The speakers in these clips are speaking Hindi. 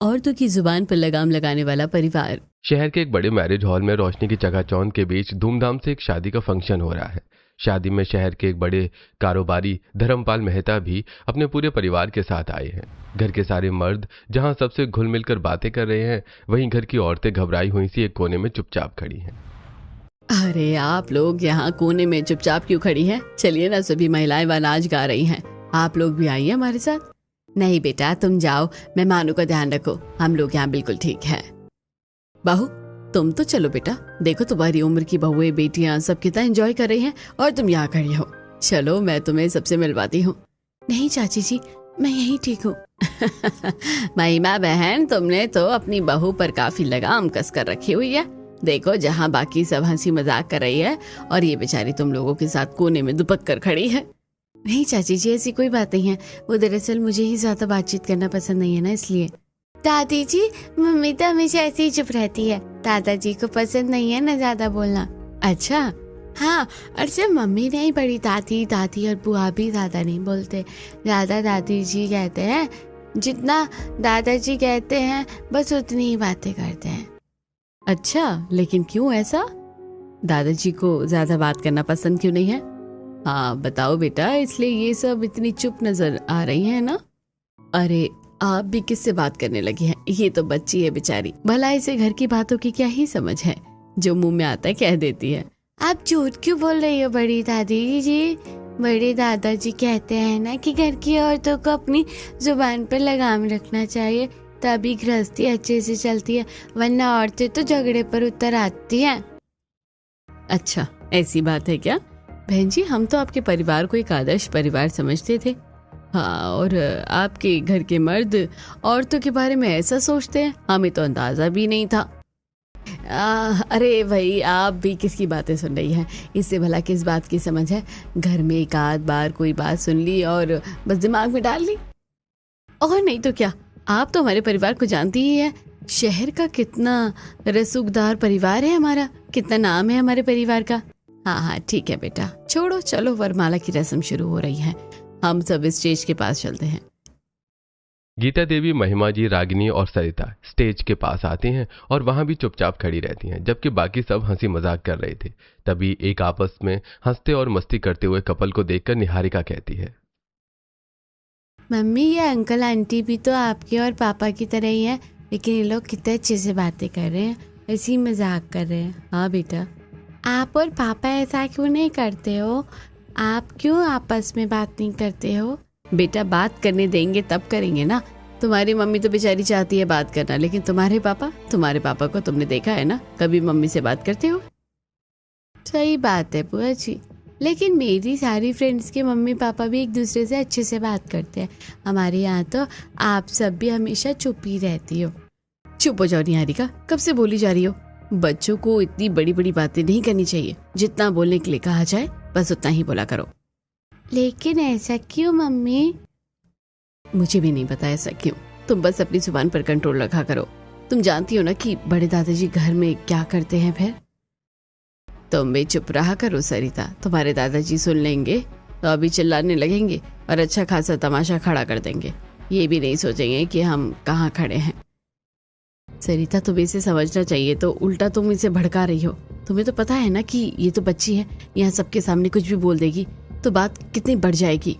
औरतों की जुबान पर लगाम लगाने वाला परिवार। शहर के एक बड़े मैरिज हॉल में रोशनी की चकाचौंध के बीच धूमधाम से एक शादी का फंक्शन हो रहा है। शादी में शहर के एक बड़े कारोबारी धर्मपाल मेहता भी अपने पूरे परिवार के साथ आए हैं। घर के सारे मर्द जहां सबसे घुल मिलकर बातें कर रहे हैं, वहीं घर की औरतें घबराई हुई सी एक कोने में चुपचाप खड़ी हैं। अरे आप लोग यहाँ कोने में चुपचाप क्यों खड़ी हैं? चलिए ना, सभी महिलाएं नाच गा रही हैं, आप लोग भी आइए हमारे साथ। नहीं बेटा, तुम जाओ, मेहमानों का ध्यान रखो, हम लोग यहाँ बिल्कुल ठीक है। बहू तुम तो चलो बेटा, देखो तुम्हारी उम्र की बहुएं बेटियां सब कितना एंजॉय कर रही हैं और तुम यहाँ खड़ी हो। चलो मैं तुम्हें सबसे मिलवाती हूँ। नहीं चाची जी, मैं यही ठीक हूँ। महिमा बहन, तुमने तो अपनी बहू पर काफी लगाम कस कर रखी हुई है। देखो, जहाँ बाकी सब हंसी मजाक कर रही है और ये बेचारी तुम लोगों के साथ कोने में दुपक कर खड़ी है। नहीं चाची जी, ऐसी कोई बात नहीं है, वो दरअसल मुझे ही ज्यादा बातचीत करना पसंद नहीं है ना, इसलिए। दादी जी, मम्मी तो हमेशा ऐसे ही चुप रहती है, दादाजी को पसंद नहीं है ना ज्यादा बोलना। अच्छा हाँ, और सिर्फ मम्मी नहीं, बड़ी दादी दादी और बुआ भी ज्यादा नहीं बोलते, ज्यादा दादी जी कहते हैं। जितना दादाजी कहते हैं बस उतनी ही बातें करते हैं। अच्छा, लेकिन क्यों ऐसा? दादाजी को ज्यादा बात करना पसंद क्यों नहीं है? हाँ बताओ बेटा, इसलिए ये सब इतनी चुप नजर आ रही है ना? अरे आप भी किससे बात करने लगी हैं? ये तो बच्ची है बेचारी, भला इसे घर की बातों की क्या ही समझ है, जो मुंह में आता है कह देती है। आप झूठ क्यों बोल रही हो बड़ी दादी जी? बड़े दादाजी कहते हैं ना कि घर की औरतों को अपनी जुबान पर लगाम रखना चाहिए, तभी गृहस्थी अच्छे से चलती है, वरना औरतें तो झगड़े पर उतर आती हैं। अच्छा ऐसी बात है क्या? बहन जी, हम तो आपके परिवार को एक आदर्श परिवार समझते थे। हाँ, और आपके घर के मर्द औरतों के बारे में ऐसा सोचते हैं, हमें तो अंदाजा भी नहीं था। अरे भाई, आप भी किसकी बातें सुन रही हैं? इससे भला किस बात की समझ है? घर में एक आध बार कोई बात सुन ली और बस दिमाग में डाल ली, और नहीं तो क्या। आप तो हमारे परिवार को जानती ही है, शहर का कितना रसूखदार परिवार है हमारा, कितना नाम है हमारे परिवार का। हाँ हाँ ठीक है बेटा, छोड़ो, चलो वरमाला की रस्म शुरू हो रही है, हम सब स्टेज के पास चलते हैं। गीता देवी, महिमा जी, रागिनी और सरिता स्टेज के पास आती हैं और वहां भी चुपचाप खड़ी रहती हैं, जबकि बाकी सब हंसी मजाक कर रहे थे। तभी एक आपस में हंसते और मस्ती करते हुए कपल को देखकर निहारिका कहती है, मम्मी ये अंकल आंटी भी तो आपके और पापा की तरह ही है, लेकिन ये लोग कितने अच्छे से बातें कर रहे हैं, ऐसी मजाक कर रहे हैं। हाँ बेटा, आप और पापा ऐसा क्यों नहीं करते हो? आप क्यों आपस में बात नहीं करते हो? बेटा बात करने देंगे तब करेंगे ना। तुम्हारी मम्मी तो बेचारी चाहती है बात करना, लेकिन तुम्हारे पापा को तुमने देखा है ना, कभी मम्मी से बात करते हो? सही बात है बुआ जी, लेकिन मेरी सारी फ्रेंड्स के मम्मी पापा भी एक दूसरे से अच्छे से बात करते हैं। हमारे यहाँ तो आप सब भी हमेशा चुप ही रहती हो। चुप हो जाओ निहारिका, कब से बोली जा रही हो? बच्चों को इतनी बड़ी बड़ी बातें नहीं करनी चाहिए, जितना बोलने के लिए कहा जाए बस उतना ही बोला करो। लेकिन ऐसा क्यों मम्मी? मुझे भी नहीं पता ऐसा क्यों, तुम बस अपनी जुबान पर कंट्रोल रखा करो। तुम जानती हो ना कि बड़े दादाजी घर में क्या करते हैं। फिर तुम भी चुप रहा करो सरिता, तुम्हारे दादाजी सुन लेंगे तो अभी चिल्लाने लगेंगे और अच्छा खासा तमाशा खड़ा कर देंगे, ये भी नहीं सोचेंगे कि हम कहाँ खड़े हैं। सरिता तुम्हें इसे समझना चाहिए, तो उल्टा तुम इसे भड़का रही हो। तुम्हें तो पता है ना कि ये तो बच्ची है, यहाँ सबके सामने कुछ भी बोल देगी तो बात कितनी बढ़ जाएगी।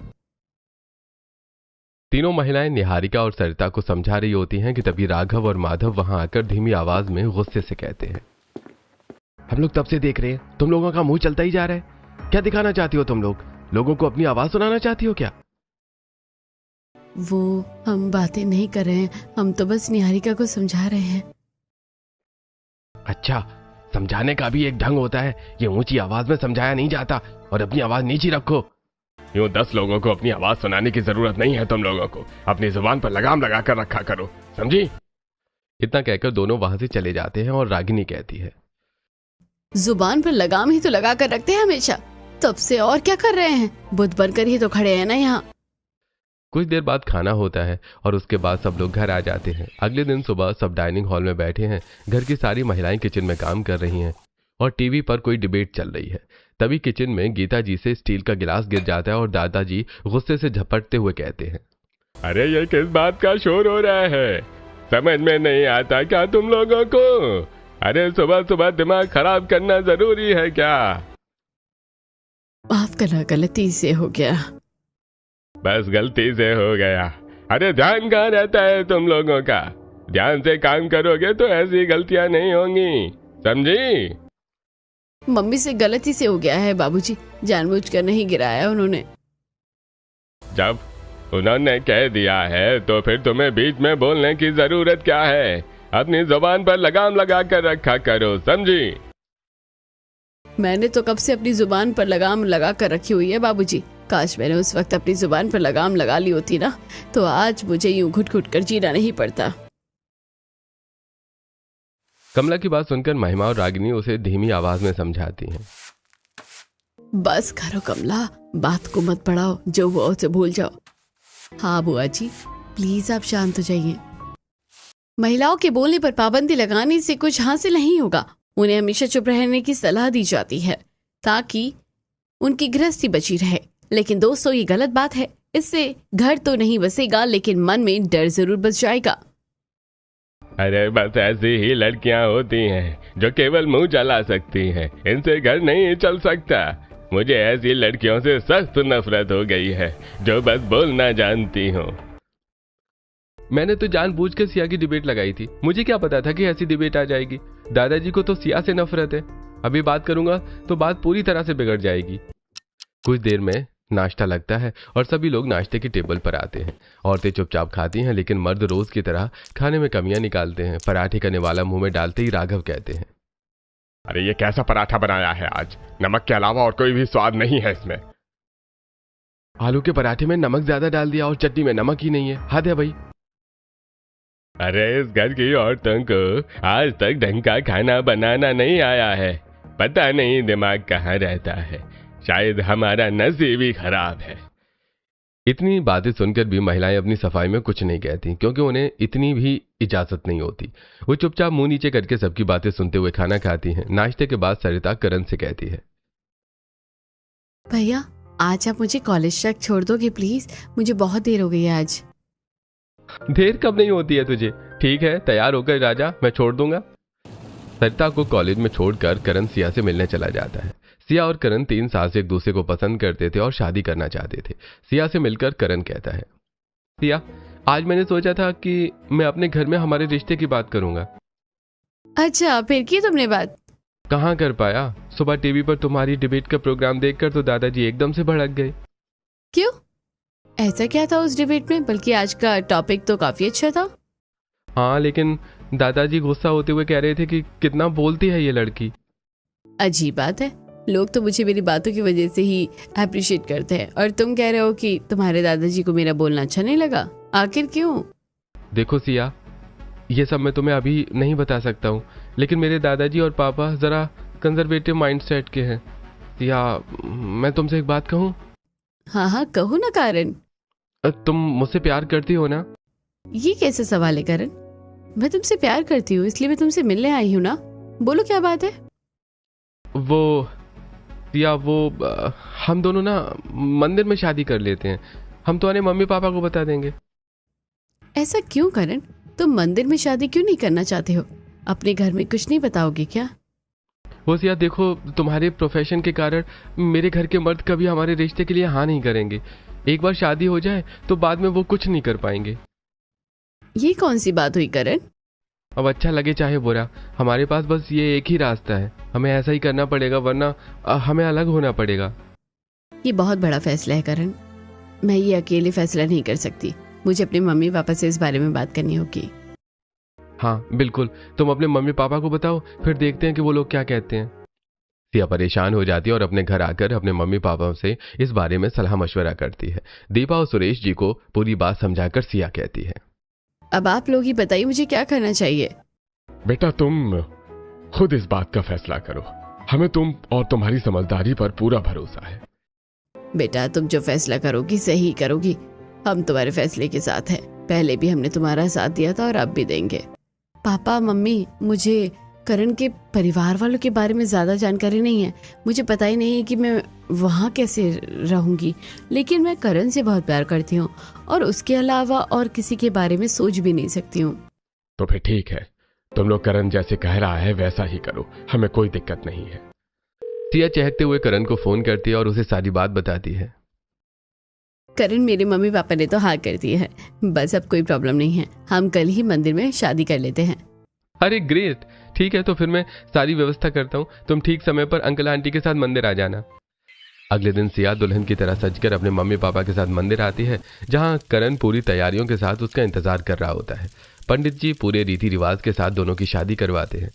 तीनों महिलाएं निहारिका और सरिता को समझा रही होती हैं कि तभी राघव और माधव वहां आकर धीमी आवाज में गुस्से से कहते हैं, हम लोग तब से देख रहे हैं, तुम लोगों का मुंह चलता ही जा रहा है। क्या दिखाना चाहती हो तुम लोग? लोगों को अपनी आवाज सुनाना चाहती हो क्या? वो हम बातें नहीं कर रहे हैं, हम तो बस निहारिका को समझा रहे हैं। अच्छा, समझाने का भी एक ढंग होता है, ये ऊंची आवाज में समझाया नहीं जाता, और अपनी आवाज नीची रखो। यूं 10 लोगों को अपनी आवाज सुनाने की जरूरत नहीं है, तुम लोगों को अपनी जुबान पर लगाम लगा कर रखा करो, समझी? इतना कहकर दोनों वहां से चले जाते हैं और रागिनी कहती है, जुबान पर लगाम ही तो लगा कर रखते हैं हमेशा, तब से और क्या कर रहे हैं? बुद्ध बनकर ही तो खड़े हैं ना यहाँ। कुछ देर बाद खाना होता है और उसके बाद सब लोग घर आ जाते हैं। अगले दिन सुबह सब डाइनिंग हॉल में बैठे हैं। घर की सारी महिलाएं किचन में काम कर रही हैं और टीवी पर कोई डिबेट चल रही है। तभी किचन में गीता जी से स्टील का गिलास गिर जाता है और दादाजी गुस्से से झपटते हुए कहते हैं, अरे ये किस बात का शोर हो रहा है? समझ में नहीं आता क्या तुम लोगों को? अरे सुबह सुबह दिमाग खराब करना जरूरी है क्या? माफ करना, गलती से हो गया। बस गलती से हो गया? अरे ध्यान कहाँ रहता है तुम लोगों का? ध्यान से काम करोगे तो ऐसी गलतियां नहीं होंगी, समझी? मम्मी से गलती से हो गया है बाबूजी, जानबूझकर नहीं गिराया उन्होंने। जब उन्होंने कह दिया है तो फिर तुम्हें बीच में बोलने की जरूरत क्या है? अपनी जुबान पर लगाम लगा कर रखा करो, समझी? मैंने तो कब से अपनी जुबान पर लगाम लगा कर रखी हुई है बाबूजी। काश मैंने उस वक्त अपनी जुबान पर लगाम लगा ली होती ना, तो आज मुझे यूं घुट घुट कर जीना नहीं पड़ता। कमला की बात सुनकर महिमा और रागिनी उसे धीमी आवाज में समझाती हैं। बस करो कमला, बात को मत बढ़ाओ, जो हुआ उसे भूल जाओ। हाँ बुआ जी, प्लीज आप शांत हो जाइए। महिलाओं के बोलने पर पाबंदी लगाने से कुछ हासिल नहीं होगा। उन्हें हमेशा चुप रहने की सलाह दी जाती है ताकि उनकी गृहस्थी बची रहे। लेकिन दोस्तों, ये गलत बात है। इससे घर तो नहीं बसेगा, लेकिन मन में डर जरूर बस जाएगा। अरे बस ऐसी ही लड़कियां होती हैं जो केवल मुंह चला सकती हैं, इनसे घर नहीं चल सकता। मुझे ऐसी लड़कियों से सख्त नफरत हो गई है जो बस बोलना जानती हो। मैंने तो जानबूझ के सिया की डिबेट लगाई थी, मुझे क्या पता था कि ऐसी डिबेट आ जाएगी। दादाजी को तो सिया से नफरत है, अभी बात करूंगा तो बात पूरी तरह से बिगड़ जाएगी। कुछ देर में नाश्ता लगता है और सभी लोग नाश्ते की टेबल पर आते हैं। औरतें चुपचाप खाती हैं, लेकिन मर्द रोज की तरह खाने में कमियां निकालते हैं। पराठे करने वाला मुंह में डालते ही राघव कहते हैं, अरे ये कैसा पराठा बनाया है आज? नमक के अलावा और कोई भी स्वाद नहीं है इसमें। आलू के पराठे में नमक ज्यादा डाल दिया और चटनी में नमक ही नहीं है, हद है भाई। अरे इस घर की औरतों को आज तक ढंग का खाना बनाना नहीं आया है। पता नहीं दिमाग कहाँ रहता है, शायद हमारा नसीब ही खराब है। इतनी बातें सुनकर भी महिलाएं अपनी सफाई में कुछ नहीं कहती, क्योंकि उन्हें इतनी भी इजाजत नहीं होती। वो चुपचाप मुंह नीचे करके सबकी बातें सुनते हुए खाना खाती हैं। नाश्ते के बाद सरिता करण से कहती है, भैया आज आप मुझे कॉलेज तक छोड़ दोगे प्लीज? मुझे बहुत देर हो गई है आज। देर कब नहीं होती है तुझे? ठीक है, तैयार होकर राजा, मैं छोड़ दूंगा। सरिता को कॉलेज में छोड़कर करण सिया से मिलने चला जाता है। सिया और करण 3 साल से एक दूसरे को पसंद करते थे और शादी करना चाहते थे। सिया से मिलकर करण कहता है, सिया आज मैंने सोचा था कि मैं अपने घर में हमारे रिश्ते की बात करूंगा। अच्छा, फिर की तुमने बात? कहाँ कर पाया, सुबह टीवी पर तुम्हारी डिबेट का प्रोग्राम देखकर तो दादाजी एकदम से भड़क गए। क्यों, ऐसा क्या था उस डिबेट में? बल्कि आज का टॉपिक तो काफी अच्छा था। हाँ, लेकिन दादाजी गुस्सा होते हुए कह रहे थे कि कितना बोलती है ये लड़की। अजीब बात है, लोग तो मुझे मेरी बातों की वजह से ही अप्रिशिएट करते हैं, और तुम कह रहे हो कि तुम्हारे दादाजी को मेरा बोलना अच्छा नहीं लगा। आखिर क्यों? देखो सिया, ये सब मैं तुम्हें अभी नहीं बता सकता हूँ, लेकिन मेरे दादाजी और पापा जरा कंजर्वेटिव माइंडसेट के हैं। सिया, मैं तुमसे एक बात कहूँ? हाँ हाँ कहो ना करण। तुम मुझसे प्यार करती हो ना? ये कैसे सवाल है करण? मैं तुमसे प्यार करती हूँ, इसलिए मैं तुमसे मिलने आई हूँ ना। बोलो क्या बात है? वो सिया, हम दोनों ना मंदिर में शादी कर लेते हैं। हम तुम्हारे मम्मी पापा को बता देंगे। ऐसा क्यों करण? तुम मंदिर में शादी क्यों नहीं करना चाहते हो? अपने घर में कुछ नहीं बताओगे क्या? वो सिया देखो, तुम्हारे प्रोफेशन के कारण मेरे घर के मर्द कभी हमारे रिश्ते के लिए हाँ नहीं करेंगे। एक बार शादी हो जाए तो बाद में वो कुछ नहीं कर पाएंगे। ये कौन सी बात हुई करण? अब अच्छा लगे चाहे बुरा, हमारे पास बस ये एक ही रास्ता है। हमें ऐसा ही करना पड़ेगा, वरना हमें अलग होना पड़ेगा। ये बहुत बड़ा फैसला है करण, मैं ये अकेले फैसला नहीं कर सकती। मुझे अपने मम्मी पापा से इस बारे में बात करनी होगी। हाँ बिल्कुल, तुम अपने मम्मी पापा को बताओ, फिर देखते हैं कि वो लोग क्या कहते हैं। सिया परेशान हो जाती है और अपने घर आकर अपने मम्मी पापा से इस बारे में सलाह मशवरा करती है। दीपा और सुरेश जी को पूरी बात समझाकर सिया कहती है, अब आप लोग ही बताइए मुझे क्या करना चाहिए। बेटा तुम खुद इस बात का फैसला करो, हमें तुम और तुम्हारी समझदारी पर पूरा भरोसा है। बेटा तुम जो फैसला करोगी सही करोगी, हम तुम्हारे फैसले के साथ हैं। पहले भी हमने तुम्हारा साथ दिया था और अब भी देंगे। पापा मम्मी, मुझे करण के परिवार वालों के बारे में ज़्यादा जानकारी नहीं है। मुझे पता ही नहीं है कि मैं वहाँ कैसे रहूँगी, लेकिन मैं करण से बहुत प्यार करती हूँ और उसके अलावा और किसी के बारे में सोच भी नहीं सकती हूँ। तो फिर ठीक है, तुम लोग करण जैसे कह रहा है वैसा ही करो, हमें कोई दिक्कत नहीं है। सिया चहकते हुए करण को फोन करती है और उसे सारी बात बताती है। करण, मेरे मम्मी पापा ने तो हाँ कर दी है, बस अब कोई प्रॉब्लम नहीं है, हम कल ही मंदिर में शादी कर लेते हैं। अरे ग्रेट, ठीक है, तो फिर मैं सारी व्यवस्था करता हूँ, तुम ठीक समय पर अंकल आंटी के साथ मंदिर आ जाना। अगले दिन सिया दुल्हन की तरह सजकर अपने मम्मी पापा के साथ मंदिर आती है, जहाँ करण पूरी तैयारियों के साथ उसका इंतजार कर रहा होता है। पंडित जी पूरे रीति रिवाज के साथ दोनों की शादी करवाते हैं।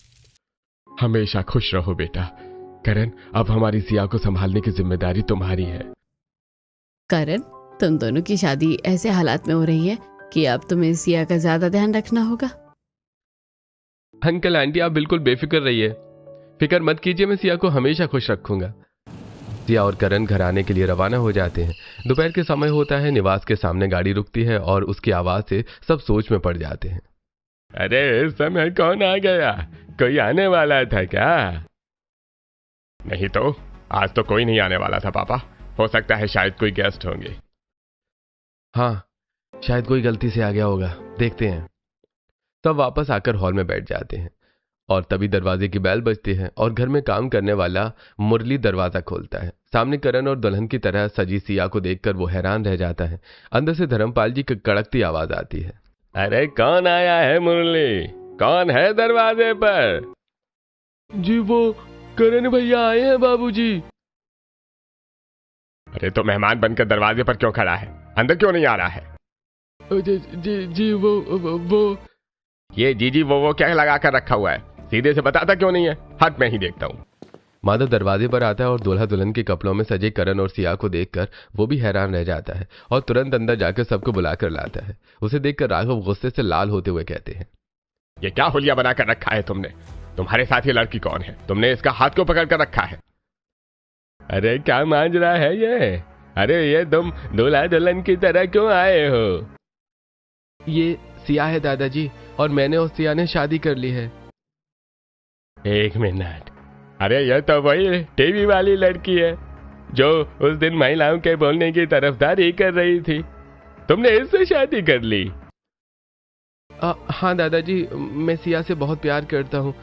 हमेशा खुश रहो बेटा। करण, अब हमारी सिया को संभालने की जिम्मेदारी तुम्हारी है। करण, तुम दोनों की शादी ऐसे हालात में हो रही है कि अब तुम्हें सिया का ज्यादा ध्यान रखना होगा। अंकल आंटी आप बिल्कुल बेफिक्र रहिए, फिक्र मत कीजिए, मैं सिया को हमेशा खुश रखूंगा। सिया और करण घर आने के लिए रवाना हो जाते हैं। दोपहर के समय होता है, निवास के सामने गाड़ी रुकती है और उसकी आवाज से सब सोच में पड़ जाते हैं। अरे इस समय कौन आ गया? कोई आने वाला था क्या? नहीं तो आज तो कोई नहीं आने वाला था पापा, हो सकता है शायद कोई गेस्ट होंगे। हाँ, शायद कोई गलती से आ गया होगा, देखते हैं। तब वापस आकर हॉल में बैठ जाते हैं और तभी दरवाजे की बेल बजती है और घर में काम करने वाला मुरली दरवाजा खोलता है। सामने करण और दुल्हन की तरह सजी सिया को देखकर वो हैरान रह जाता है। अंदर से धर्मपाल जी की कड़कती आवाज आती है। अरे कौन आया है मुरली? कौन है दरवाजे पर? जी वो करण भैया आए हैं बाबूजी। अरे तो मेहमान बनकर दरवाजे पर क्यों खड़ा है? अंदर क्यों नहीं आ रहा है? जी वो ये जीजी वो क्या लगा कर रखा हुआ है? सीधे से बताता क्यों नहीं है? हट, मैं ही देखता हूँ। माधव दरवाजे पर आता है और दूल्हा दुल्हन के कपड़ों में सजे करण और सिया को देखकर वो भी हैरान रह जाता है और तुरंत अंदर जाकर सबको बुलाकर लाता है। उसे देखकर राघव गुस्से से लाल होते हुए कहते हैं, ये क्या हुलिया बनाकर रखा है तुमने? तुम्हारे साथ ये लड़की कौन है? तुमने इसका हाथ क्यों पकड़ कर रखा है? अरे क्या मांझ रहा है ये? अरे ये तुम दूल्हा दुल्हन की तरह क्यों आए हो? ये सिया है दादाजी, और मैंने और सिया ने शादी कर ली है। एक मिनट, अरे ये तो वही टीवी वाली लड़की है जो उस दिन महिलाओं के बोलने की तरफदारी कर रही थी। तुमने इससे शादी कर ली? हाँ दादाजी, मैं सिया से बहुत प्यार करता हूँ।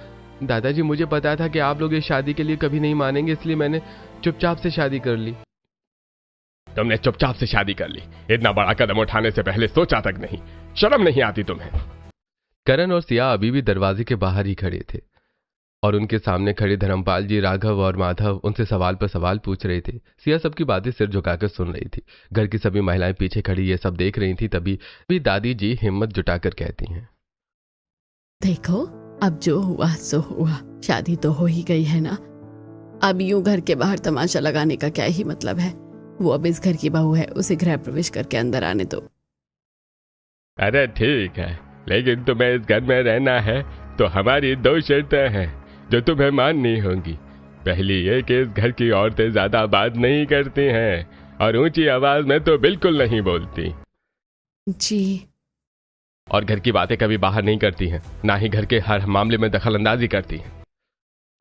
दादाजी मुझे पता था कि आप लोग इस शादी के लिए कभी नहीं मानेंगे, इसलिए मैंने चुपचाप से शादी कर ली। तुमने चुपचाप से शादी कर ली? इतना बड़ा कदम उठाने से पहले सोचा तक नहीं? शर्म नहीं आती तुम्हें? करण और सिया अभी भी दरवाजे के बाहर ही खड़े थे और उनके सामने खड़े धर्मपाल जी, राघव और माधव उनसे सवाल पर सवाल पूछ रहे थे। सिया सबकी बातें सिर झुकाकर सुन रही थी। घर की सभी महिलाएं पीछे खड़ी ये सब देख रही थी। तभी भी दादी जी हिम्मत जुटाकर कहती हैं, देखो, अब जो हुआ सो हुआ, शादी तो हो ही गई है ना। अब यूं घर के बाहर तमाशा लगाने का क्या ही मतलब है। वो अब इस घर की बहू है, उसे गृह प्रवेश करके अंदर आने दो। अरे ठीक है, लेकिन तुम्हें इस घर में रहना है तो हमारी 2 शर्तें हैं जो तुम्हें माननी होंगी। पहली ये कि इस घर की औरतें ज्यादा बात नहीं करती हैं और ऊंची आवाज में तो बिल्कुल नहीं बोलती जी। और घर की बातें कभी बाहर नहीं करती हैं, ना ही घर के हर मामले में दखल अंदाजी करती हैं।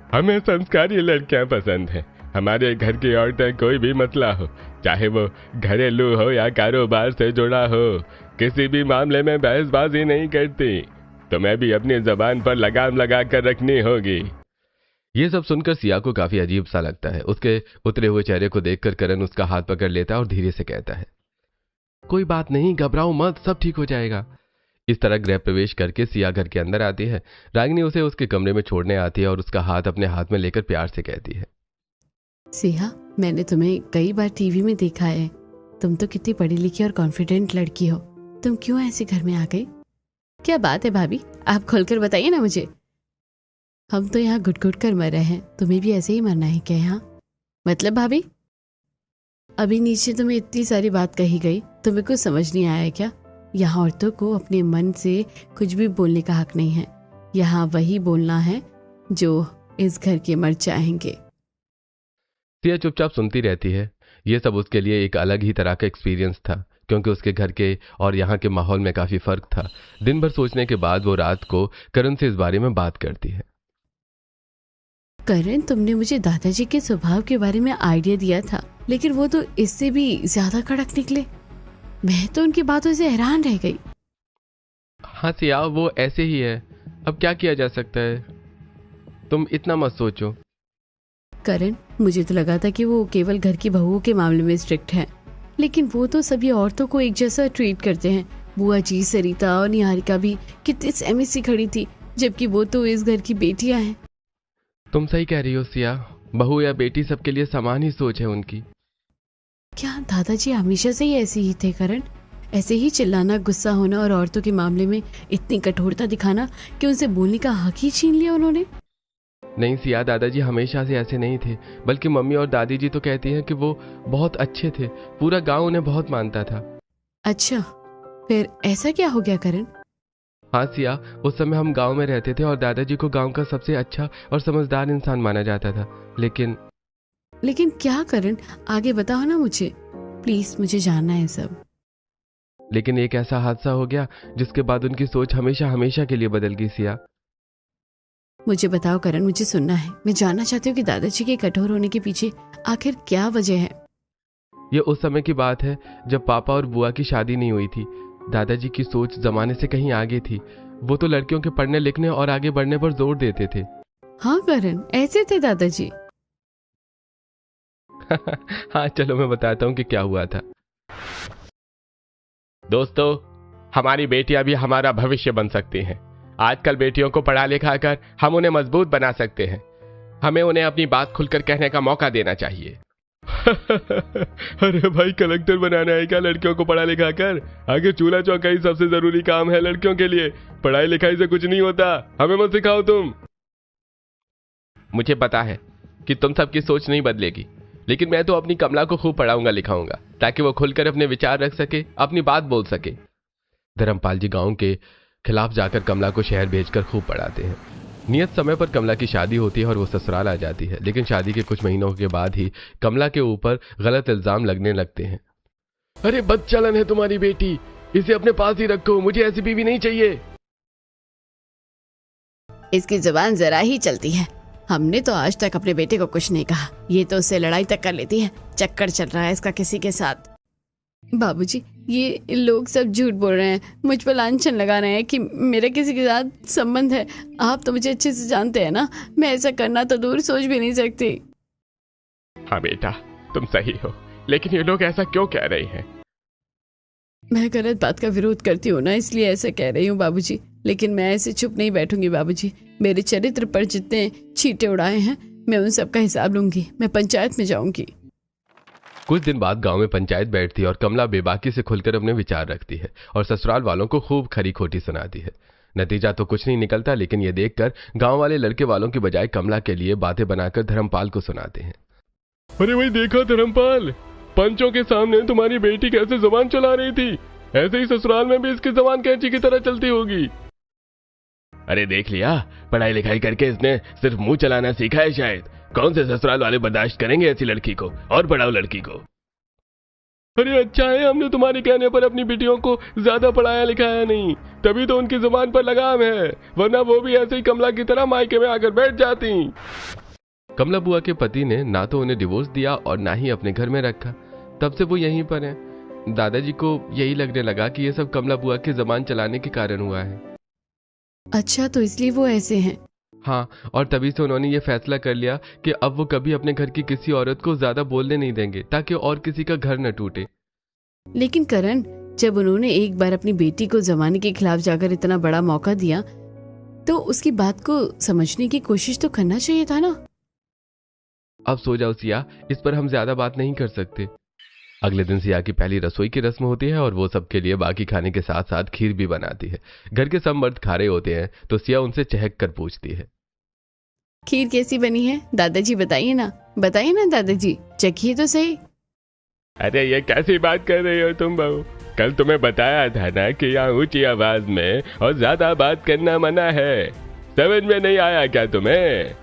हमें संस्कारी लड़कियां पसंद हैं। हमारे घर की औरतें कोई भी मसला हो, चाहे वो घरेलू हो या कारोबार से जुड़ा हो, किसी भी मामले में बहसबाजी नहीं करती। तुम्हें भी अपनी जबान पर लगाम लगा कर रखनी होगी। ये सब सुनकर सिया को काफी अजीब सा लगता है। उसके उतरे हुए चेहरे को देखकर करण उसका हाथ पकड़ लेता है और धीरे से कहता है, कोई बात नहीं, घबराओ मत, सब ठीक हो जाएगा। इस तरह गृह प्रवेश करके सिया घर के अंदर आती है। रागिनी उसे उसके कमरे में छोड़ने आती है और उसका हाथ अपने हाथ में लेकर प्यार से कहती है, सिया, मैंने तुम्हें कई बार टीवी में देखा है। तुम तो कितनी पढ़ी लिखी और कॉन्फिडेंट लड़की हो। तुम क्यों ऐसे घर में आ गई? क्या बात है भाभी, आप खोलकर बताइए ना मुझे। हम तो यहाँ घुट घुट कर मर रहे हैं, तुम्हें भी ऐसे ही मरना है क्या यहाँ? मतलब भाभी, अभी नीचे तुम्हें इतनी सारी बात कही गई, तुम्हें कुछ समझ नहीं आया क्या? यहाँ औरतों को अपने मन से कुछ भी बोलने का हक नहीं है। यहाँ वही बोलना है जो इस घर के मर्द चाहेंगे। सिया चुपचाप सुनती रहती है। ये सब उसके लिए एक अलग ही तरह का एक्सपीरियंस था, क्योंकि उसके घर के और यहाँ के माहौल में काफी फर्क था। दिन भर सोचने के बाद वो रात को करण से इस बारे में बात करती है। करण, तुमने मुझे दादाजी के स्वभाव के बारे में आइडिया दिया था, लेकिन वो तो इससे भी ज्यादा कड़क निकले। मैं तो उनकी बातों से हैरान रह गई। हाँ सिया, वो ऐसे ही है, अब क्या किया जा सकता है, तुम इतना मत सोचो। करण, मुझे तो लगा था कि वो केवल घर की बहुओं के मामले में स्ट्रिक्ट है, लेकिन वो तो सभी औरतों को एक जैसा ट्रीट करते हैं। बुआ जी, सरिता और निहारिका भी कितनी सहमी सी खड़ी थी, जबकि वो तो इस घर की बेटियां हैं। तुम सही कह रही हो सिया, बहू या बेटी सबके लिए समान ही सोच है उनकी। क्या दादाजी हमेशा से ही ऐसे ही थे करण? ऐसे ही चिल्लाना, गुस्सा होना और औरतों के मामले में इतनी कठोरता दिखाना कि उनसे बोलने का हक ही छीन लिया उन्होंने? नहीं सिया, दादाजी हमेशा से ऐसे नहीं थे, बल्कि मम्मी और दादी जी तो कहती हैं कि वो बहुत अच्छे थे, पूरा गांव उन्हें बहुत मानता था। अच्छा, फिर ऐसा क्या हो गया करण? हाँ सिया, उस समय हम गांव में रहते थे और दादाजी को गांव का सबसे अच्छा और समझदार इंसान माना जाता था, लेकिन क्या करण? आगे बताओ ना मुझे, प्लीज, मुझे जानना है सब। लेकिन एक ऐसा हादसा हो गया जिसके बाद उनकी सोच हमेशा हमेशा के लिए बदल गई सिया। मुझे बताओ करण, मुझे सुनना है। मैं जानना चाहती हूँ कि दादाजी के कठोर होने के पीछे आखिर क्या वजह है। ये उस समय की बात है जब पापा और बुआ की शादी नहीं हुई थी। दादाजी की सोच जमाने से कहीं आगे थी। वो तो लड़कियों के पढ़ने लिखने और आगे बढ़ने पर जोर देते थे। हाँ करण, ऐसे थे दादाजी? हाँ चलो मैं बताता हूँ कि क्या हुआ था। दोस्तों, हमारी बेटियां भी हमारा भविष्य बन सकती हैं। आजकल बेटियों को पढ़ा लिखा कर हम उन्हें मजबूत बना सकते हैं। हमें उन्हें अपनी बात खुलकर कहने का मौका देना चाहिए। अरे भाई, कलेक्टर बनाना है क्या लड़कियों को पढ़ा लिखा कर? आगे चूल्हा चौका ही सबसे जरूरी काम है लड़कियों के लिए, पढ़ाई लिखाई से कुछ नहीं होता। हमें मत सिखाओ तुम। मुझे पता है कि तुम सबकी सोच नहीं बदलेगी, लेकिन मैं तो अपनी कमला को खूब पढ़ाऊंगा लिखाऊंगा ताकि वो खुलकर अपने विचार रख सके, अपनी बात बोल सके। धर्मपाल जी गांव के खिलाफ जाकर कमला को शहर भेजकर खूब पढ़ाते हैं। नियत समय पर कमला की शादी होती है और वो ससुराल आ जाती है, लेकिन शादी के कुछ महीनों के बाद ही कमला के ऊपर गलत इल्जाम लगने लगते हैं। अरे बदचलन है तुम्हारी बेटी, इसे अपने पास ही रखो, मुझे ऐसी बीवी नहीं चाहिए। इसकी जुबान जरा ही चलती है। हमने तो आज तक अपने बेटे को कुछ नहीं कहा, ये तो उससे लड़ाई तक कर लेती है। चक्कर चल रहा है इसका किसी के साथ। बाबूजी, ये लोग सब झूठ बोल रहे हैं, मुझ पर लांछन लगा रहे हैं कि मेरा किसी के साथ संबंध है। आप तो मुझे अच्छे से जानते हैं ना, मैं ऐसा करना तो दूर सोच भी नहीं सकती। हाँ बेटा, तुम सही हो, लेकिन ये लोग ऐसा क्यों कह रहे हैं? मैं गलत बात का विरोध करती हूँ ना, इसलिए ऐसा कह रही हूँ बाबूजी। लेकिन मैं ऐसे चुप नहीं बैठूंगी बाबूजी। मेरे चरित्र पर जितने छींटे उड़ाए हैं, मैं उन सब का हिसाब लूंगी। मैं पंचायत में जाऊंगी। कुछ दिन बाद गांव में पंचायत बैठती है और कमला बेबाकी से खुलकर अपने विचार रखती है और ससुराल वालों को खूब खरी खोटी सुनाती है। नतीजा तो कुछ नहीं निकलता, लेकिन ये देखकर गांव वाले लड़के वालों की बजाय कमला के लिए बातें बनाकर धर्मपाल को सुनाते हैं। अरे भाई देखा धर्मपाल, पंचों के सामने तुम्हारी बेटी कैसे जुबान चला रही थी, ऐसे ही ससुराल में भी इसकी जुबान कैंची की तरह चलती होगी। अरे देख लिया, पढ़ाई लिखाई करके इसने सिर्फ मुंह चलाना सीखा है शायद। कौन से ससुराल वाले बर्दाश्त करेंगे ऐसी लड़की को? और पढ़ाओ लड़की को। अरे अच्छा है हमने तुम्हारे कहने पर अपनी बेटियों को ज्यादा पढ़ाया लिखाया नहीं, तभी तो उनकी जुबान पर लगाम है, वरना वो भी ऐसे ही कमला की तरह मायके में आकर बैठ जाती। कमला बुआ के पति ने ना तो उन्हें डिवोर्स दिया और ना ही अपने घर में रखा। तब से वो यहीं पर हैं। दादाजी को यही लगने लगा कि ये सब कमला बुआ की जबान चलाने के कारण हुआ है। अच्छा, तो इसलिए वो ऐसे हैं? हाँ, और तभी से उन्होंने ये फैसला कर लिया कि अब वो कभी अपने घर की किसी औरत को ज्यादा बोलने नहीं देंगे, ताकि और किसी का घर न टूटे। लेकिन करण, जब उन्होंने एक बार अपनी बेटी को जमाने के खिलाफ जाकर इतना बड़ा मौका दिया, तो उसकी बात को समझने की कोशिश तो करना चाहिए था ना। अब सो जाओ सिया, इस पर हम ज्यादा बात नहीं कर सकते। अगले दिन सिया की पहली रसोई की रस्म होती है और वो सबके लिए बाकी खाने के साथ साथ खीर भी बनाती है। घर के सब मर्द खा रहे होते हैं तो सिया उनसे चहक कर पूछती है, खीर कैसी बनी है दादाजी? बताइए ना दादाजी, चखिए तो सही। अरे ये कैसी बात कर रही हो तुम बहू? कल तुम्हें बताया था ना कि यहाँ ऊंची आवाज में और ज्यादा बात करना मना है। समझ में नहीं आया क्या तुम्हें?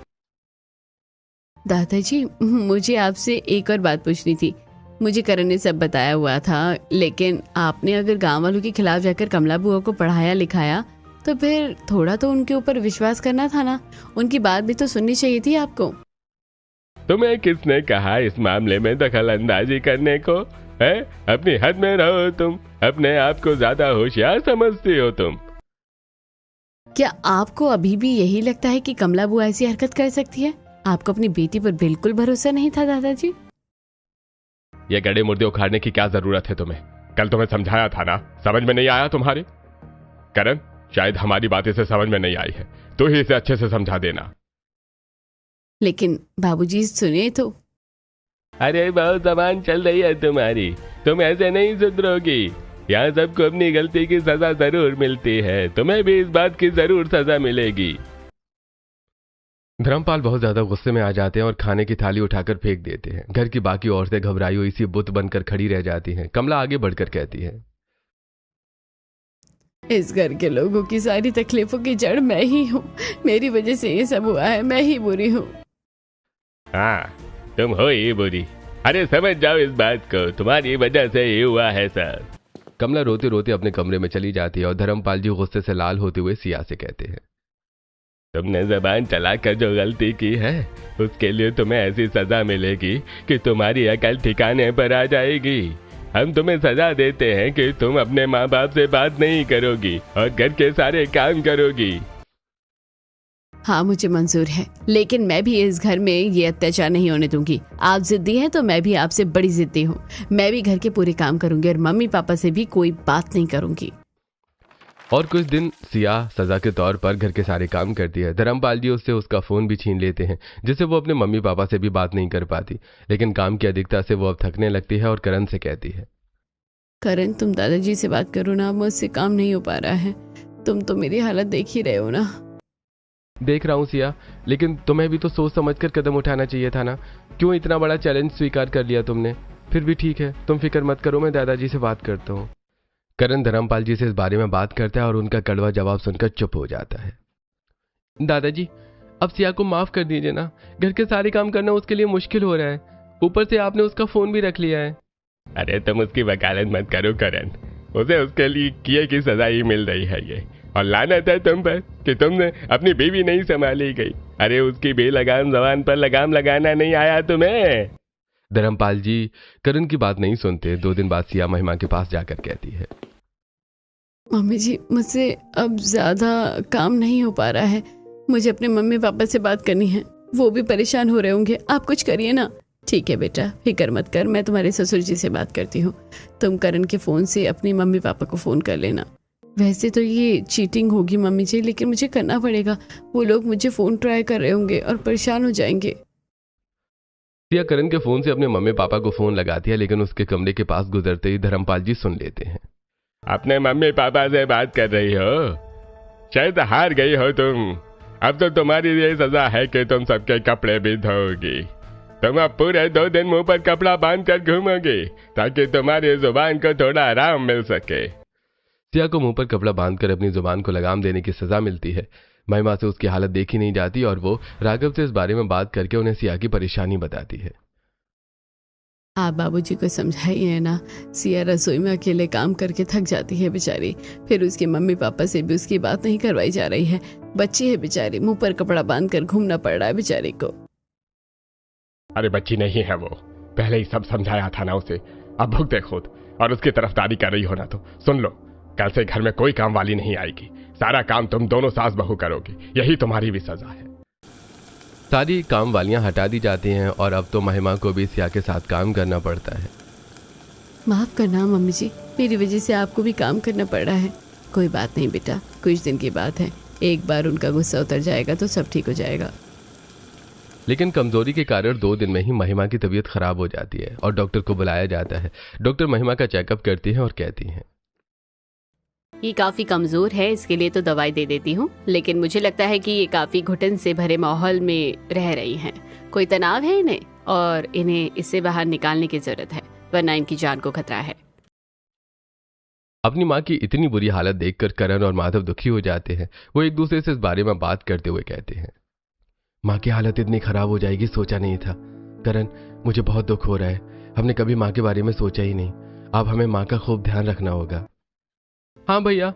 दादाजी, मुझे आपसे एक और बात पूछनी थी। मुझे करण ने सब बताया हुआ था, लेकिन आपने अगर गांव वालों के खिलाफ जाकर कमला बुआ को पढ़ाया लिखाया, तो फिर थोड़ा तो उनके ऊपर विश्वास करना था ना। उनकी बात भी तो सुननी चाहिए थी आपको। तुम्हें किसने कहा इस मामले में दखल अंदाजी करने को? है, अपनी हद में रहो तुम। अपने आप को ज्यादा होशियार समझती हो तुम। क्या आपको अभी भी यही लगता है कि कमला बुआ ऐसी हरकत कर सकती है? आपको अपनी बेटी पर बिल्कुल भरोसा नहीं था दादाजी? ये गड़े मुर्दे उखाड़ने की क्या जरूरत है तुम्हें? कल तुम्हें समझाया था ना, समझ में नहीं आया तुम्हारे? करण, शायद हमारी बात इसे समझ में नहीं आई है, तो ही इसे अच्छे से समझा देना। लेकिन बाबूजी सुने तो। अरे बहुत जबान चल रही है तुम्हारी, तुम ऐसे नहीं सुधरोगी। यहाँ सबको अपनी गलती की सजा जरूर मिलती है, तुम्हें भी इस बात की जरूर सजा मिलेगी। धर्मपाल बहुत ज्यादा गुस्से में आ जाते हैं और खाने की थाली उठाकर फेंक देते हैं। घर की बाकी औरतें घबराई हुई सी बुत बनकर खड़ी रह जाती हैं। कमला आगे बढ़कर कहती है, इस घर के लोगों की सारी तकलीफों की जड़ मैं ही हूँ। मेरी वजह से ये सब हुआ है, मैं ही बुरी हूँ। हाँ, तुम हो ही बुरी। अरे समझ जाओ इस बात को, तुम्हारी वजह से ये हुआ है सर। कमला रोते रोते अपने कमरे में चली जाती है और धर्मपाल जी गुस्से से लाल होते हुए सिया से कहते हैं, तुमने जबान चलाकर जो गलती की है उसके लिए तुम्हें ऐसी सजा मिलेगी कि तुम्हारी अकल ठिकाने पर आ जाएगी। हम तुम्हें सजा देते हैं कि तुम अपने माँ बाप से बात नहीं करोगी और घर के सारे काम करोगी। हाँ मुझे मंजूर है, लेकिन मैं भी इस घर में ये अत्याचार नहीं होने दूंगी। आप जिद्दी हैं तो मैं भी आपसे बड़ी जिद्दी हूँ। मैं भी घर के पूरे काम करूंगी और मम्मी पापा से भी कोई बात नहीं करूंगी। और कुछ दिन सिया सजा के तौर पर घर के सारे काम करती है। धर्मपाल जी उससे उसका फोन भी छीन लेते हैं, जिससे वो अपने मम्मी पापा से भी बात नहीं कर पाती। लेकिन काम की अधिकता से वो अब थकने लगती है और करण से कहती है, करण तुम दादाजी से बात करो ना, मुझसे काम नहीं हो पा रहा है। तुम तो मेरी हालत देख ही रहे हो ना। देख रहा हूँ सिया, लेकिन तुम्हें भी तो सोच समझकर कदम उठाना चाहिए था ना। क्यों इतना बड़ा चैलेंज स्वीकार कर लिया तुमने? फिर भी ठीक है, तुम फिक्र मत करो, मैं दादाजी से बात करता हूँ। करण धर्मपाल जी से इस बारे में बात करता है और उनका कड़वा जवाब सुनकर चुप हो जाता है। दादाजी, अब सिया को माफ कर दीजिए ना। घर के सारे काम करना उसके लिए मुश्किल हो रहा है, ऊपर से आपने उसका फोन भी रख लिया है। अरे तुम उसकी वकालत मत करो करण, उसे उसके लिए किए की सजा ही मिल रही है ये। और लानत है तुम पर कि तुमने अपनी बीवी नहीं संभाली गई। अरे उसकी बेलगाम जबान पर लगाम लगाना नहीं आया तुम्हें। धर्मपाल जी करण की बात नहीं सुनते। 2 दिन बाद सिया महिमा के पास जाकर कहती है, मम्मी जी मुझसे अब ज्यादा काम नहीं हो पा रहा है। मुझे अपने मम्मी पापा से बात करनी है, वो भी परेशान हो रहे होंगे। आप कुछ करिए ना। ठीक है बेटा, फिक्र मत कर, मैं तुम्हारे ससुर जी से बात करती हूँ। तुम करण के फोन से अपनी मम्मी पापा को फोन कर लेना। वैसे तो ये चीटिंग होगी मम्मी जी, लेकिन मुझे करना पड़ेगा। वो लोग मुझे फोन ट्राई कर रहे होंगे और परेशान हो जाएंगे। सिया करण के फोन से अपने मम्मी पापा को फोन लगाती है, लेकिन उसके कमरे के पास गुजरते ही धर्मपाल जी सुन लेते हैं। अपने मम्मी पापा से बात कर रही हो? शायद हार गई हो तुम। अब तो तुम्हारी ये सजा है कि तुम सबके कपड़े भी धोगी। तुम अब पूरे 2 दिन मुंह पर कपड़ा बांध कर घूमोगी ताकि तुम्हारी जुबान को थोड़ा आराम मिल सके। सिया को मुंह पर कपड़ा बांधकर अपनी जुबान को लगाम देने की सजा मिलती है। महिमा से उसकी हालत देखी नहीं जाती और वो राघव से इस बारे में बात करके उन्हें सिया की परेशानी बताती है। आप बाबूजी को समझाइए ना। सिया रसोई में अकेले काम करके थक जाती है बेचारी, फिर उसके मम्मी पापा से भी उसकी बात नहीं करवाई जा रही है। बच्ची है बेचारी, मुंह पर कपड़ा बांध कर घूमना पड़ रहा है बेचारी को। अरे बच्ची नहीं है वो, पहले ही सब समझाया था ना उसे। अब भुगते खुद और उसकी तरफदारी कर रही हो ना। तो सुन लो, कल से घर में कोई काम वाली नहीं आएगी। सारा काम तुम दोनों सास बहू करोगी, यही तुम्हारी भी सजा है। सारी काम वालियां हटा दी जाती हैं और अब तो महिमा को भी सिया के साथ काम करना पड़ता है। माफ करना मम्मी जी, मेरी वजह से आपको भी काम करना पड़ रहा है। कोई बात नहीं बेटा, कुछ दिन की बात है। एक बार उनका गुस्सा उतर जाएगा तो सब ठीक हो जाएगा। लेकिन कमजोरी के कारण 2 दिन में ही महिमा की तबीयत खराब हो जाती है और डॉक्टर को बुलाया जाता है। डॉक्टर महिमा का चेकअप करती है और कहती है, ये काफी कमजोर है, इसके लिए तो दवाई दे देती हूँ, लेकिन मुझे लगता है कि ये काफी घुटन से भरे माहौल में रह रही हैं। कोई तनाव है इन्हें और इन्हें इससे बाहर निकालने की जरूरत है, वरना इनकी जान को खतरा है। अपनी माँ की इतनी बुरी हालत देखकर करण और माधव दुखी हो जाते हैं। वो एक दूसरे से इस बारे में बात करते हुए कहते हैं, माँ की हालत इतनी खराब हो जाएगी सोचा नहीं था। करण, मुझे बहुत दुख हो रहा है। हमने कभी माँ के बारे में सोचा ही नहीं। अब हमें माँ का खूब ध्यान रखना होगा। हाँ भैया,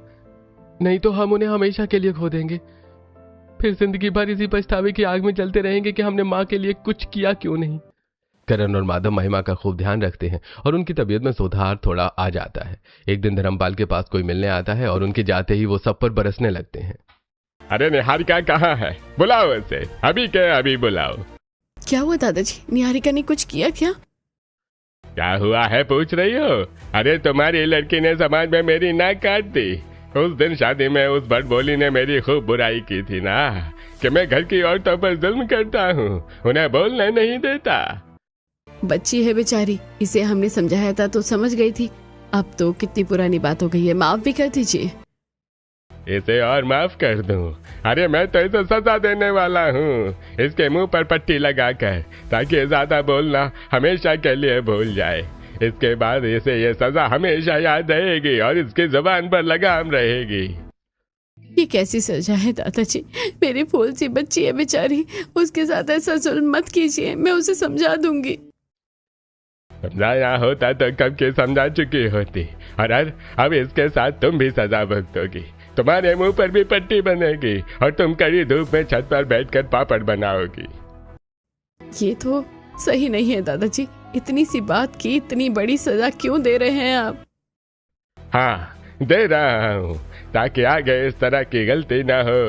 नहीं तो हम उन्हें हमेशा के लिए खो देंगे। फिर जिंदगी भर इसी पछतावे की आग में जलते रहेंगे कि हमने माँ के लिए कुछ किया क्यों नहीं। करण और माधव महिमा का खूब ध्यान रखते हैं और उनकी तबीयत में सुधार थोड़ा आ जाता है। एक दिन धर्मपाल के पास कोई मिलने आता है और उनके जाते ही वो सब पर बरसने लगते हैं। अरे निहारिका कहाँ है? बुलाओ उसे, अभी के अभी बुलाओ। क्या हुआ दादाजी, निहारिका ने कुछ किया क्या? क्या हुआ है पूछ रही हो? अरे तुम्हारी लड़की ने समाज में मेरी नाक काट दी। उस दिन शादी में उस बड़बोली ने मेरी खूब बुराई की थी ना, कि मैं घर की औरतों पर जुल्म करता हूँ, उन्हें बोलने नहीं देता। बच्ची है बेचारी, इसे हमने समझाया था तो समझ गई थी। अब तो कितनी पुरानी बात हो गई है, माफ भी कर दीजिए। इसे और माफ कर दूं? अरे मैं तो इसे सजा देने वाला हूँ, इसके मुंह पर पट्टी लगाकर, ताकि ज्यादा बोलना हमेशा के लिए भूल जाए। इसके बाद इसे ये सजा हमेशा याद रहेगी और इसकी जुबान पर लगाम रहेगी। ये कैसी सजा है दादाजी? मेरी फूल सी बच्ची है बेचारी, उसके साथ ऐसा जुल्म मत कीजिए, मैं उसे समझा दूंगी। समझाया होता तो कब के समझा चुकी होती। और अब इसके साथ तुम भी सजा भुगतोगी। तुम्हारे मुंह पर भी पट्टी बनेगी और तुम कड़ी धूप में छत पर बैठकर पापड़ बनाओगी। ये तो सही नहीं है दादाजी, इतनी सी बात की इतनी बड़ी सजा क्यों दे रहे हैं आप? हाँ, दे रहा हूँ, ताकि आगे इस तरह की गलती ना हो,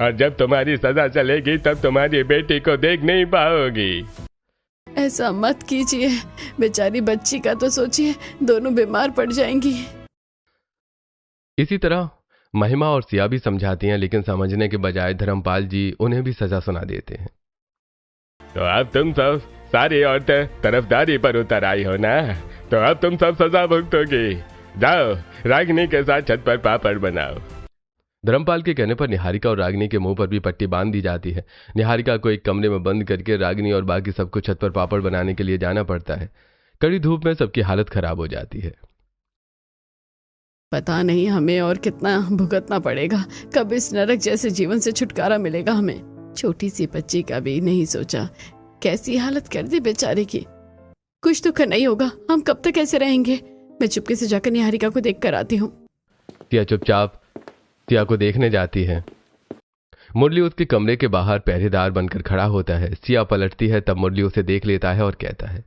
और जब तुम्हारी सजा चलेगी तब तुम्हारी बेटी को देख नहीं पाओगी। ऐसा मत कीजिए, बेचारी बच्ची का तो सोचिए, दोनों बीमार पड़ जाएंगी। इसी तरह महिमा और सिया भी समझाती हैं, लेकिन समझने के बजाय धर्मपाल जी उन्हें भी सजा सुना देते हैं। तो अब तुम सब सारी औरतें तरफदारी पर उतर आई हो ना, तो अब तुम सब सजा भुगतोगी। जाओ, रागिनी के साथ छत पर पापड़ बनाओ। धर्मपाल के कहने पर निहारिका और रागिनी के मुंह पर भी पट्टी बांध दी जाती है। निहारिका को एक कमरे में बंद करके रागिनी और बाकी सबको छत पर पापड़ बनाने के लिए जाना पड़ता है। कड़ी धूप में सबकी हालत खराब हो जाती है। पता नहीं हमें और कितना भुगतना पड़ेगा, कब इस नरक जैसे जीवन से छुटकारा मिलेगा हमें। छोटी सी बच्ची का भी नहीं सोचा, कैसी हालत कर दी बेचारे की। कुछ तो करना ही होगा, हम कब तक ऐसे रहेंगे? मैं चुपके से जाकर निहारिका को देख कर आती हूँ। सिया चुपचाप सिया को देखने जाती है। मुरली उसके कमरे के बाहर पहरेदार बनकर खड़ा होता है। सिया पलटती है, तब मुरली उसे देख लेता है और कहता है,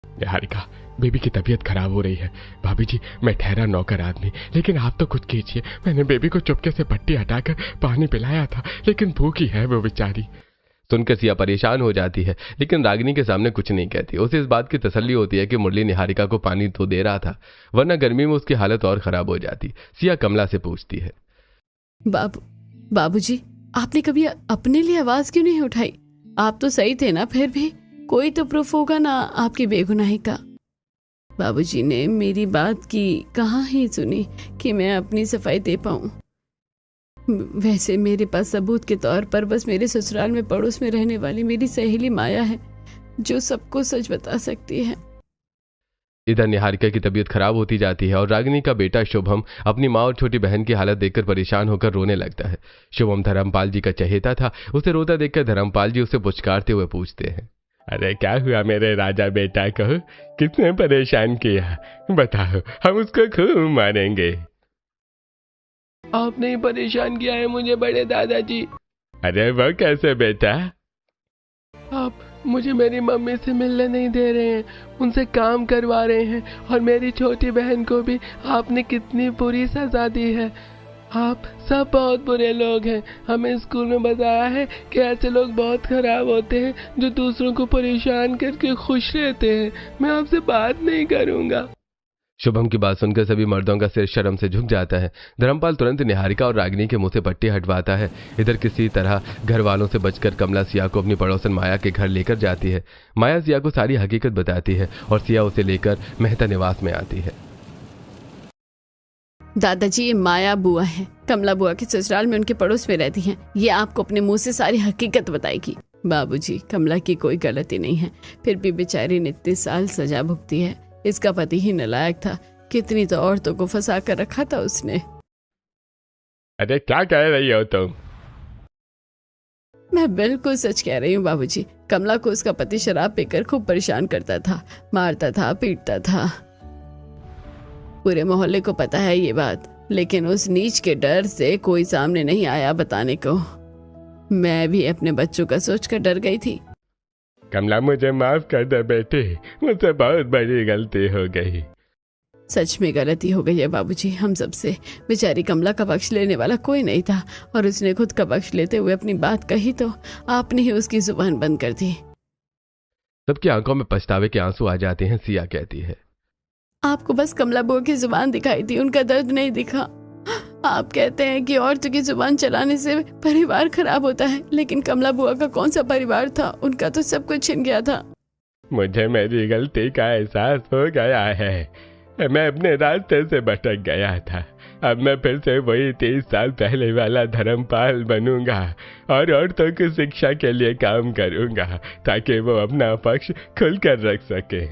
निहारिका, बेबी की तबीयत खराब हो रही है। भाभी जी, मैं ठहरा नौकर आदमी, लेकिन आप तो कुछ कीजिए। मैंने बेबी को चुपके से पट्टी हटाकर पानी पिलाया था, लेकिन भूखी है वो बेचारी। सुनकर सिया परेशान हो जाती है, लेकिन रागिनी के सामने कुछ नहीं कहती। उसे इस बात की तसल्ली होती है कि मुरली निहारिका को पानी तो दे रहा था, वरना गर्मी में उसकी हालत और खराब हो जाती। सिया कमला से पूछती है, बाबूजी, आपने कभी अपने लिए आवाज क्यों नहीं उठाई? आप तो सही थे ना, फिर भी कोई तो प्रूफ होगा ना आपकी बेगुनाही का। बाबूजी ने मेरी बात की कहाँ ही सुनी कि मैं अपनी सफाई दे पाऊं। वैसे मेरे पास सबूत के तौर पर बस मेरे ससुराल में पड़ोस में रहने वाली मेरी सहेली माया है, जो सबको सच बता सकती है। इधर निहारिका की तबीयत खराब होती जाती है और रागिनी का बेटा शुभम अपनी माँ और छोटी बहन की हालत देखकर परेशान होकर रोने लगता है। शुभम धर्मपाल जी का चहेता था। उसे रोता देखकर धर्मपाल जी उसे पुचकारते हुए पूछते हैं, अरे क्या हुआ मेरे राजा बेटा को? किसने परेशान किया? बताओ, हम उसको खूब मारेंगे। आपने ही परेशान किया है मुझे बड़े दादाजी। अरे वो कैसे बेटा? आप मुझे मेरी मम्मी से मिलने नहीं दे रहे हैं, उनसे काम करवा रहे हैं, और मेरी छोटी बहन को भी आपने कितनी बुरी सजा दी है। आप सब बहुत बुरे लोग हैं। हमें स्कूल में बताया है कि ऐसे लोग बहुत खराब होते हैं जो दूसरों को परेशान करके खुश रहते हैं। मैं आपसे बात नहीं करूंगा। शुभम की बात सुनकर सभी मर्दों का सिर शर्म से झुक जाता है। धर्मपाल तुरंत निहारिका और रागिनी के मुंह से पट्टी हटवाता है। इधर किसी तरह घर वालों से बचकर कमला सिया को अपनी पड़ोसन माया के घर लेकर जाती है। माया सिया को सारी हकीकत बताती है और सिया उसे लेकर मेहता निवास में आती है। दादाजी, ये माया बुआ है, कमला बुआ के ससुराल में उनके पड़ोस में रहती हैं। ये आपको अपने मुंह से सारी हकीकत बताएगी। बाबूजी, कमला की कोई गलती नहीं है, फिर भी बेचारी ने इतने साल सजा भुगती है। इसका पति ही नालायक था, कितनी तो औरतों को फंसा कर रखा था उसने। अरे क्या कह रही हो तुम? मैं बिल्कुल सच कह रही हूँ बाबूजी। कमला को उसका पति शराब पीकर खूब परेशान करता था, मारता था, पीटता था। पूरे मोहल्ले को पता है ये बात, लेकिन उस नीच के डर से कोई सामने नहीं आया बताने को। मैं भी अपने बच्चों का सोचकर डर गई थी। कमला, मुझे माफ कर दे बेटी, मुझसे बहुत बड़ी गलती हो गई। सच में गलती हो गई है बाबूजी हम सबसे। बेचारी कमला का पक्ष लेने वाला कोई नहीं था और उसने खुद का पक्ष लेते हुए अपनी बात कही तो आपने ही उसकी जुबान बंद कर दी। सबकी आंखों में पछतावे के आंसू आ जाते हैं। सिया कहती है, आपको बस कमला बुआ की जुबान दिखाई थी, उनका दर्द नहीं दिखा। आप कहते हैं कि औरतों की जुबान चलाने से परिवार खराब होता है, लेकिन कमला बुआ का कौन सा परिवार था, उनका तो सब कुछ छिन गया था। मुझे मेरी गलती का एहसास हो गया है। मैं अपने रास्ते से भटक गया था। अब मैं फिर से वही 30 साल पहले वाला धर्मपाल बनूंगा और औरतों की शिक्षा के लिए काम करूंगा ताकि वो अपना पक्ष खुलकर रख सके।